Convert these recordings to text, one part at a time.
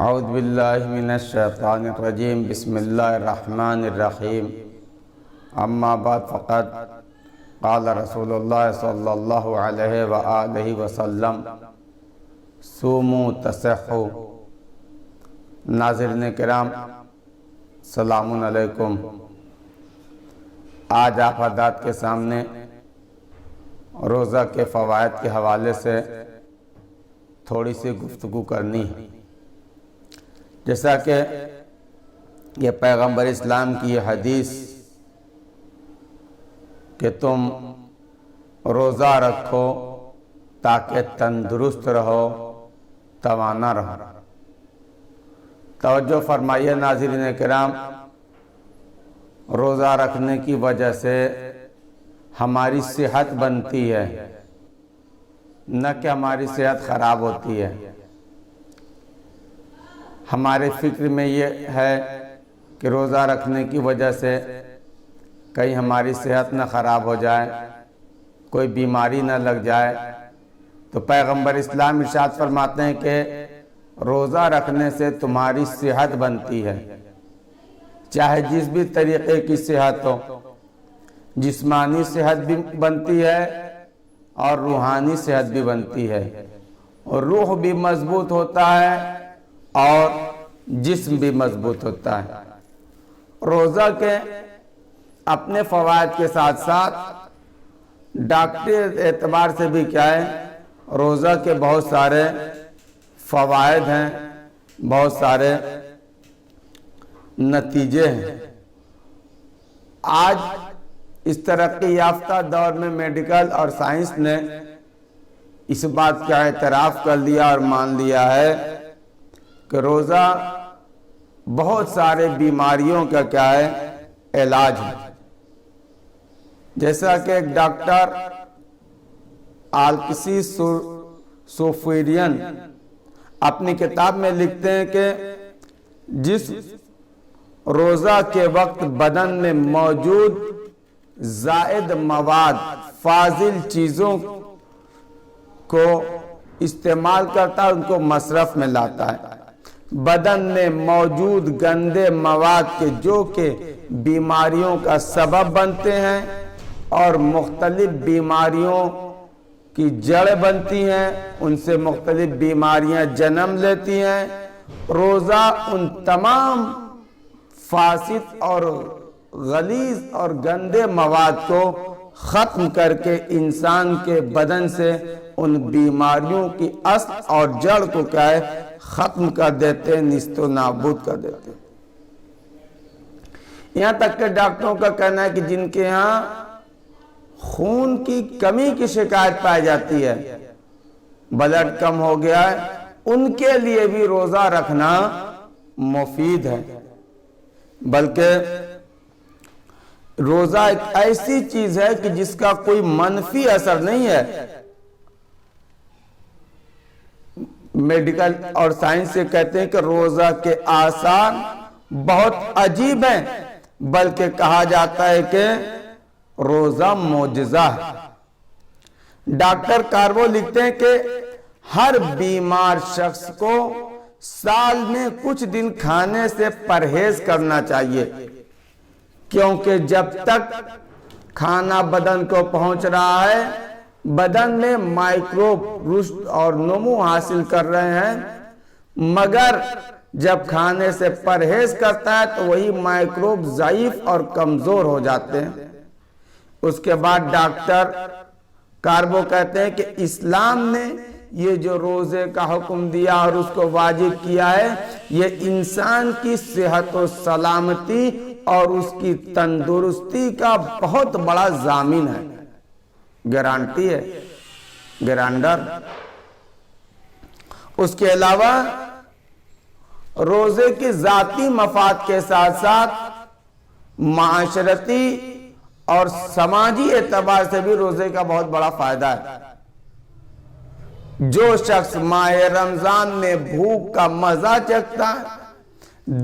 اعوذ باللہ من الشیطان الرجیم بسم اللہ الرحمن الرحیم اما بعد فقد قال رسول اللہ صلی اللہ علیہ وآلہ وسلم صوموا تصحوا۔ ناظرین کرام سلام علیکم۔ آج آپ حضرات کے سامنے روزہ کے فوائد کے حوالے سے تھوڑی سی گفتگو کرنی ہے۔ جیسا کہ یہ پیغمبر اسلام کی یہ حدیث کہ تم روزہ رکھو تاکہ تندرست رہو، توانا رہو۔ توجہ فرمائیے ناظرین کرام، روزہ رکھنے کی وجہ سے ہماری صحت بنتی ہے، نہ کہ ہماری صحت خراب ہوتی ہے۔ ہمارے فکر میں یہ ہے کہ روزہ رکھنے کی وجہ سے کہیں ہماری صحت نہ خراب ہو جائے، کوئی بیماری نہ لگ جائے، تو پیغمبر اسلام ارشاد فرماتے ہیں کہ روزہ رکھنے سے تمہاری صحت بنتی ہے، چاہے جس بھی طریقے کی صحت ہو۔ جسمانی صحت بھی بنتی ہے اور روحانی صحت بھی بنتی ہے، اور روح بھی مضبوط ہوتا ہے اور جسم بھی مضبوط ہوتا ہے۔ روزہ کے اپنے فوائد کے ساتھ ساتھ ڈاکٹری اعتبار سے بھی کیا ہے، روزہ کے بہت سارے فوائد ہیں، بہت سارے نتیجے ہیں۔ آج اس ترقی یافتہ دور میں میڈیکل اور سائنس نے اس بات کا اعتراف کر لیا اور مان لیا ہے کہ روزہ بہت سارے بیماریوں کا کیا ہے، علاج ہے۔ جیسا کہ ایک ڈاکٹر آلکسی سوفیرین اپنی کتاب میں لکھتے ہیں کہ جس روزہ کے وقت بدن میں موجود زائد مواد، فاضل چیزوں کو استعمال کرتا ہے، ان کو مصرف میں لاتا ہے۔ بدن میں موجود گندے مواد کے جو کہ بیماریوں کا سبب بنتے ہیں اور مختلف بیماریوں کی جڑ بنتی ہیں، ان سے مختلف بیماریاں جنم لیتی ہیں۔ روزہ ان تمام فاسد اور غلیظ اور گندے مواد کو ختم کر کے انسان کے بدن سے ان بیماریوں کی اصل اور جڑ کو کیا ہے، ختم کر دیتے ہیں، نیست و نابود کر دیتے ہیں۔ یہاں تک کہ ڈاکٹروں کا کہنا ہے کہ جن کے ہاں خون کی کمی کی شکایت پائی جاتی ہے، بلڈ کم ہو گیا ہے، ان کے لیے بھی روزہ رکھنا مفید ہے۔ بلکہ روزہ ایک ایسی چیز ہے کہ جس کا کوئی منفی اثر نہیں ہے۔ میڈیکل اور سائنس سے کہتے ہیں کہ روزہ کے آثار بہت عجیب ہیں، بلکہ کہا جاتا ہے کہ روزہ معجزہ ہے۔ ڈاکٹر کاربو لکھتے ہیں کہ ہر بیمار شخص کو سال میں کچھ دن کھانے سے پرہیز کرنا چاہیے، کیونکہ جب تک کھانا بدن کو پہنچ رہا ہے، بدن میں مائکروب رشد اور نمو حاصل کر رہے ہیں، مگر جب کھانے سے پرہیز کرتا ہے تو وہی مائکروب ضعیف اور کمزور ہو جاتے ہیں۔ اس کے بعد ڈاکٹر کاربو کہتے ہیں کہ اسلام نے یہ جو روزے کا حکم دیا اور اس کو واجب کیا ہے، یہ انسان کی صحت و سلامتی اور اس کی تندرستی کا بہت بڑا ضامن ہے، گارنٹی ہے، گارانٹر۔ اس کے علاوہ روزے کی ذاتی مفاد کے ساتھ ساتھ معاشرتی اور سماجی اعتبار سے بھی روزے کا بہت بڑا فائدہ ہے۔ جو شخص ماہ رمضان میں بھوک کا مزہ چکھتا ہے،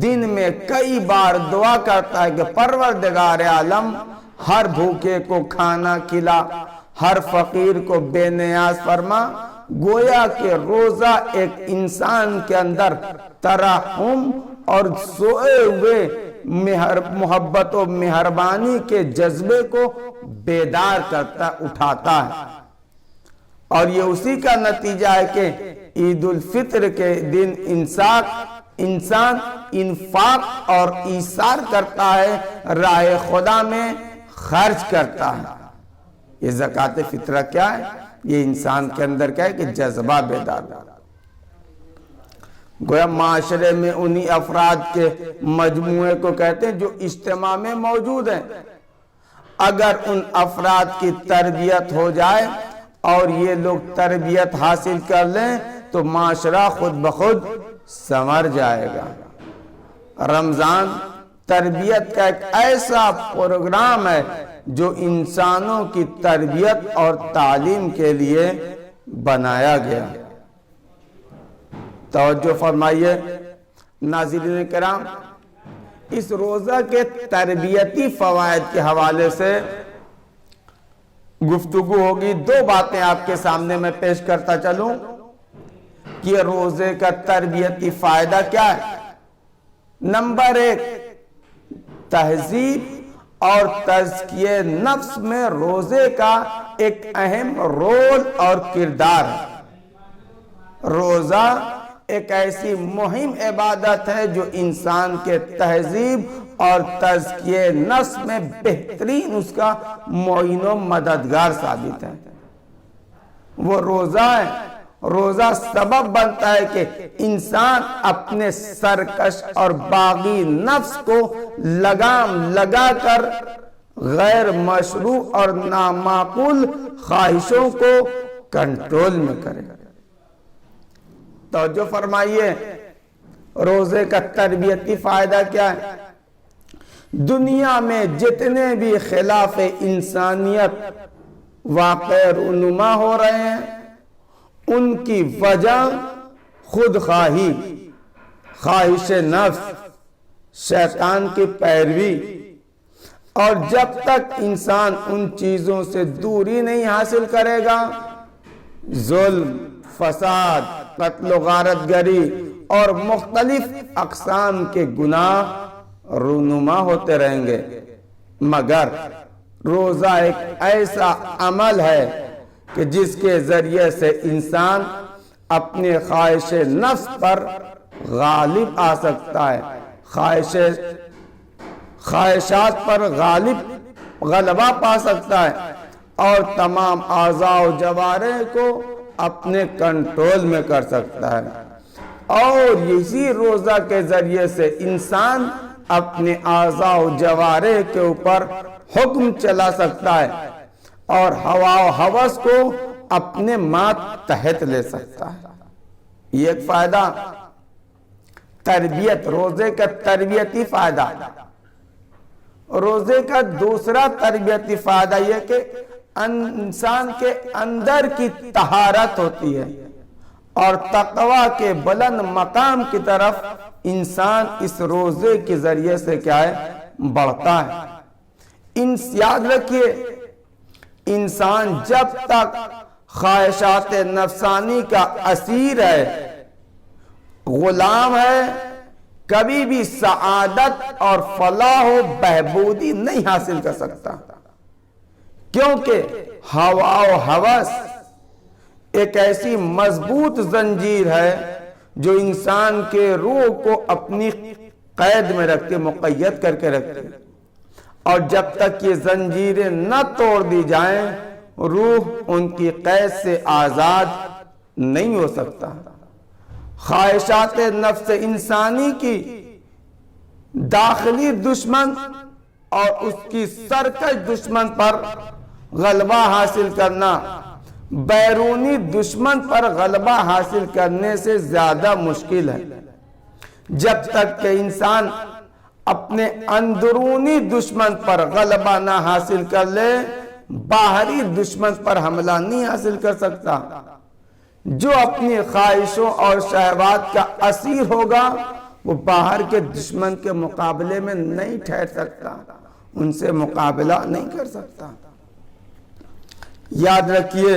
دن میں کئی بار دعا کرتا ہے کہ پروردگار عالم ہر بھوکے کو کھانا کھلا، ہر فقیر کو بے نیاز فرما، گویا کہ روزہ ایک انسان کے اندر ترحم اور سوئے ہوئے محبت و مہربانی کے جذبے کو بیدار کرتا اٹھاتا ہے، اور یہ اسی کا نتیجہ ہے کہ عید الفطر کے دن انسان انفاق اور ایثار کرتا ہے، راہ خدا میں خرچ کرتا ہے۔ یہ زکوٰۃ فطرہ کیا ہے؟ یہ انسان کے اندر کیا ہے کہ جذبہ بیدار ہے۔ گویا معاشرے میں انہی افراد کے مجموعے کو کہتے ہیں جو اجتماع میں موجود ہیں۔ اگر ان افراد کی تربیت ہو جائے اور یہ لوگ تربیت حاصل کر لیں تو معاشرہ خود بخود سنور جائے گا۔ رمضان تربیت کا ایک ایسا پروگرام ہے جو انسانوں کی تربیت اور تعلیم کے لیے بنایا گیا۔ توجہ فرمائیے ناظرین کرام، اس روزہ کے تربیتی فوائد کے حوالے سے گفتگو ہوگی۔ دو باتیں آپ کے سامنے میں پیش کرتا چلوں کہ روزے کا تربیتی فائدہ کیا ہے۔ نمبر 1، تہذیب اور تزکیہ نفس میں روزے کا ایک اہم رول اور کردار ہے۔ روزہ ایک ایسی مہم عبادت ہے جو انسان کے تہذیب اور تزکیہ نفس میں بہترین اس کا معین و مددگار ثابت ہے۔ وہ روزہ ہے، روزہ سبب بنتا ہے کہ انسان اپنے سرکش اور باغی نفس کو لگام لگا کر غیر مشروع اور نامعقول خواہشوں کو کنٹرول میں کرے۔ توجہ فرمائیے، روزے کا تربیتی فائدہ کیا ہے؟ دنیا میں جتنے بھی خلاف انسانیت واقع رونما ہو رہے ہیں ان کی وجہ خود خواہی، خواہش نفس، شیطان کی پیروی، اور جب تک انسان ان چیزوں سے دوری نہیں حاصل کرے گا، ظلم، فساد، قتل و غارت گری اور مختلف اقسام کے گناہ رونما ہوتے رہیں گے۔ مگر روزہ ایک ایسا عمل ہے کہ جس کے ذریعے سے انسان اپنے خواہش نفس پر غالب آ سکتا ہے، خواہشات پر غلبہ پا سکتا ہے اور تمام اعضاء و جوارح کو اپنے کنٹرول میں کر سکتا ہے، اور اسی روزہ کے ذریعے سے انسان اپنے اعضاء و جوارح کے اوپر حکم چلا سکتا ہے اور ہوا و ہوس کو اپنے ماتحت لے سکتا ہے۔ یہ ایک فائدہ تربیت، روزے کا تربیتی فائدہ۔ روزے کا دوسرا تربیتی فائدہ یہ کہ انسان کے اندر کی طہارت ہوتی ہے اور تقوی کے بلند مقام کی طرف انسان اس روزے کے ذریعے سے کیا ہے بڑھتا ہے۔ یاد رکھیے، انسان جب تک خواہشات نفسانی کا اسیر ہے، غلام ہے، کبھی بھی سعادت اور فلاح و بہبودی نہیں حاصل کر سکتا، کیونکہ ہوا و ہوس ایک ایسی مضبوط زنجیر ہے جو انسان کے روح کو اپنی قید میں رکھتے، مقید کر کے رکھتے، اور جب تک یہ زنجیریں نہ توڑ دی جائیں روح ان کی قید سے آزاد نہیں ہو سکتا۔ خواہشات نفس انسانی کی داخلی دشمن اور اس کی سرکش دشمن پر غلبہ حاصل کرنا بیرونی دشمن پر غلبہ حاصل کرنے سے زیادہ مشکل ہے۔ جب تک کہ انسان اپنے اندرونی دشمن پر غلبہ نہ حاصل کر لے، باہری دشمن پر حملہ نہیں حاصل کر سکتا۔ جو اپنی خواہشوں اور شہوات کا اسیر ہوگا وہ باہر کے دشمن کے مقابلے میں نہیں ٹھہر سکتا، ان سے مقابلہ نہیں کر سکتا۔ یاد رکھیے،